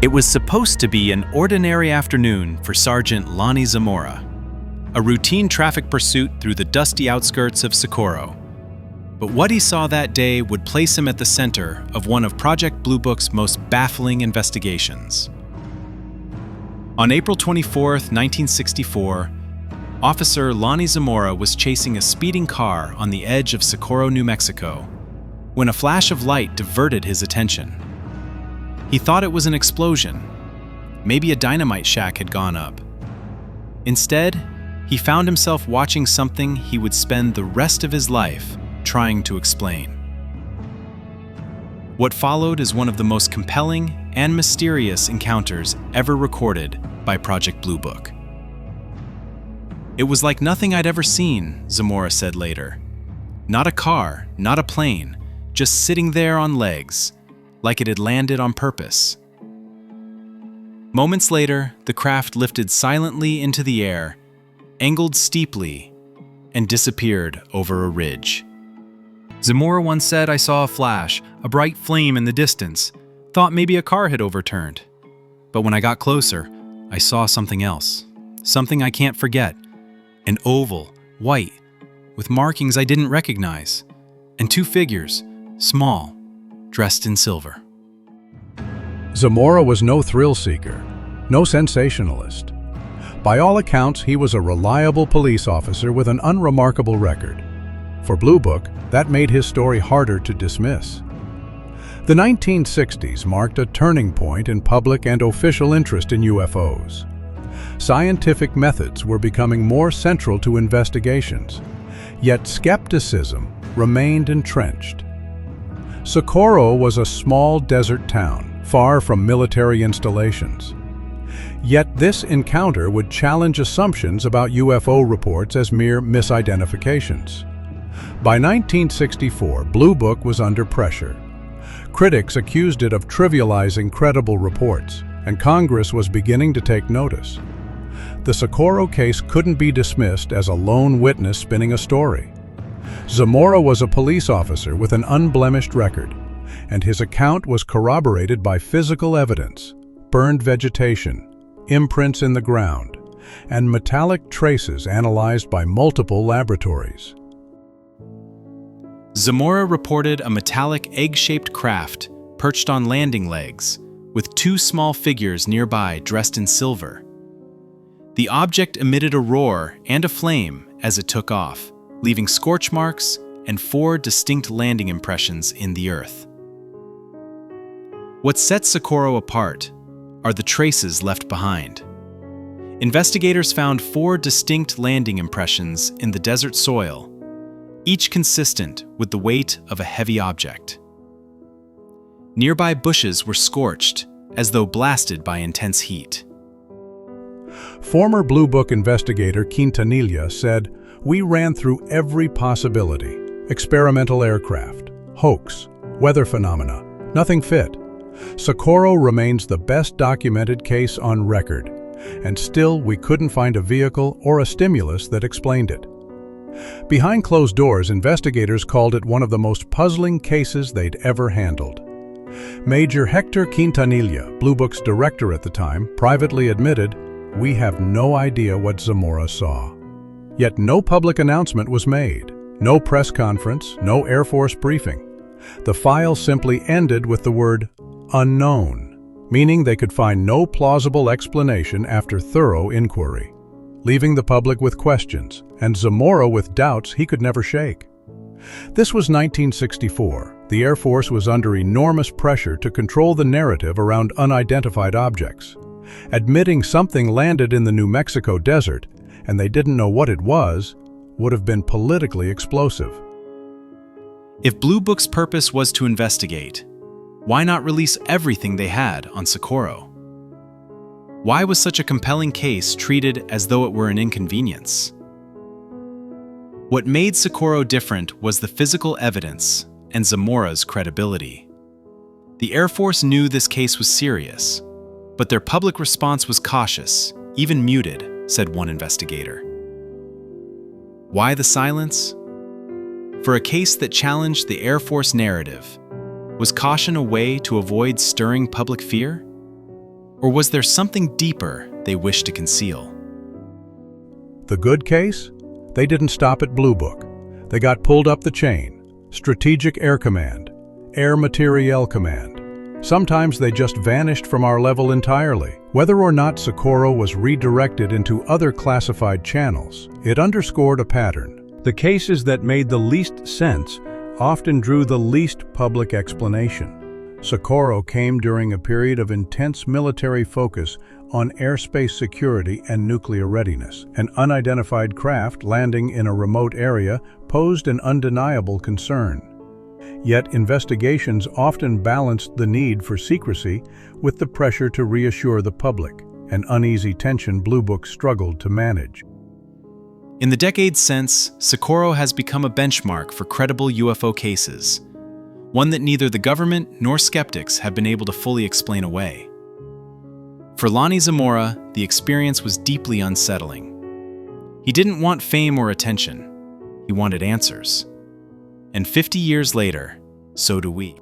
It was supposed to be an ordinary afternoon for Sergeant Lonnie Zamora, a routine traffic pursuit through the dusty outskirts of Socorro. But what he saw that day would place him at the center of one of Project Bluebook's most baffling investigations. On April 24, 1964, Officer Lonnie Zamora was chasing a speeding car on the edge of Socorro, New Mexico, when a flash of light diverted his attention. He thought it was an explosion. Maybe a dynamite shack had gone up. Instead, he found himself watching something he would spend the rest of his life trying to explain. What followed is one of the most compelling and mysterious encounters ever recorded by Project Bluebook. It was like nothing I'd ever seen, Zamora said later. Not a car, not a plane, just sitting there on legs, like it had landed on purpose. Moments later, the craft lifted silently into the air, angled steeply, and disappeared over a ridge. Zamora once said, "I saw a flash, a bright flame in the distance, thought maybe a car had overturned. But when I got closer, I saw something else, something I can't forget, an oval, white, with markings I didn't recognize, and two figures, small, dressed in silver." Zamora was no thrill-seeker, no sensationalist. By all accounts, he was a reliable police officer with an unremarkable record. For Bluebook, that made his story harder to dismiss. The 1960s marked a turning point in public and official interest in UFOs. Scientific methods were becoming more central to investigations, yet skepticism remained entrenched. Socorro was a small desert town, far from military installations. Yet this encounter would challenge assumptions about UFO reports as mere misidentifications. By 1964, Bluebook was under pressure. Critics accused it of trivializing credible reports, and Congress was beginning to take notice. The Socorro case couldn't be dismissed as a lone witness spinning a story. Zamora was a police officer with an unblemished record, and his account was corroborated by physical evidence, burned vegetation, imprints in the ground, and metallic traces analyzed by multiple laboratories. Zamora reported a metallic egg-shaped craft perched on landing legs, with two small figures nearby dressed in silver. The object emitted a roar and a flame as it took off, leaving scorch marks and 4 distinct landing impressions in the earth. What sets Socorro apart are the traces left behind. Investigators found 4 distinct landing impressions in the desert soil, each consistent with the weight of a heavy object. Nearby bushes were scorched, as though blasted by intense heat. Former Bluebook investigator Quintanilla said, "We ran through every possibility. Experimental aircraft, hoax, weather phenomena, nothing fit. Socorro remains the best documented case on record, and still we couldn't find a vehicle or a stimulus that explained it." Behind closed doors, investigators called it one of the most puzzling cases they'd ever handled. Major Hector Quintanilla, Bluebook's director at the time, privately admitted, "We have no idea what Zamora saw." Yet no public announcement was made, no press conference, no Air Force briefing. The file simply ended with the word unknown, meaning they could find no plausible explanation after thorough inquiry, leaving the public with questions and Zamora with doubts he could never shake. This was 1964. The Air Force was under enormous pressure to control the narrative around unidentified objects. Admitting something landed in the New Mexico desert and they didn't know what it was would have been politically explosive. If Bluebook's purpose was to investigate, why not release everything they had on Socorro? Why was such a compelling case treated as though it were an inconvenience? What made Socorro different was the physical evidence and Zamora's credibility. The Air Force knew this case was serious, but their public response was cautious, even muted, said one investigator. Why the silence? For a case that challenged the Air Force narrative, was caution a way to avoid stirring public fear? Or was there something deeper they wished to conceal? The good case? They didn't stop at Bluebook. They got pulled up the chain. Strategic Air Command, Air Materiel Command. Sometimes they just vanished from our level entirely. Whether or not Socorro was redirected into other classified channels, it underscored a pattern. The cases that made the least sense often drew the least public explanation. Socorro came during a period of intense military focus on airspace security and nuclear readiness. An unidentified craft landing in a remote area posed an undeniable concern. Yet investigations often balanced the need for secrecy with the pressure to reassure the public, an uneasy tension Bluebook struggled to manage. In the decades since, Socorro has become a benchmark for credible UFO cases, one that neither the government nor skeptics have been able to fully explain away. For Lonnie Zamora, the experience was deeply unsettling. He didn't want fame or attention. He wanted answers. And 50 years later, so do we.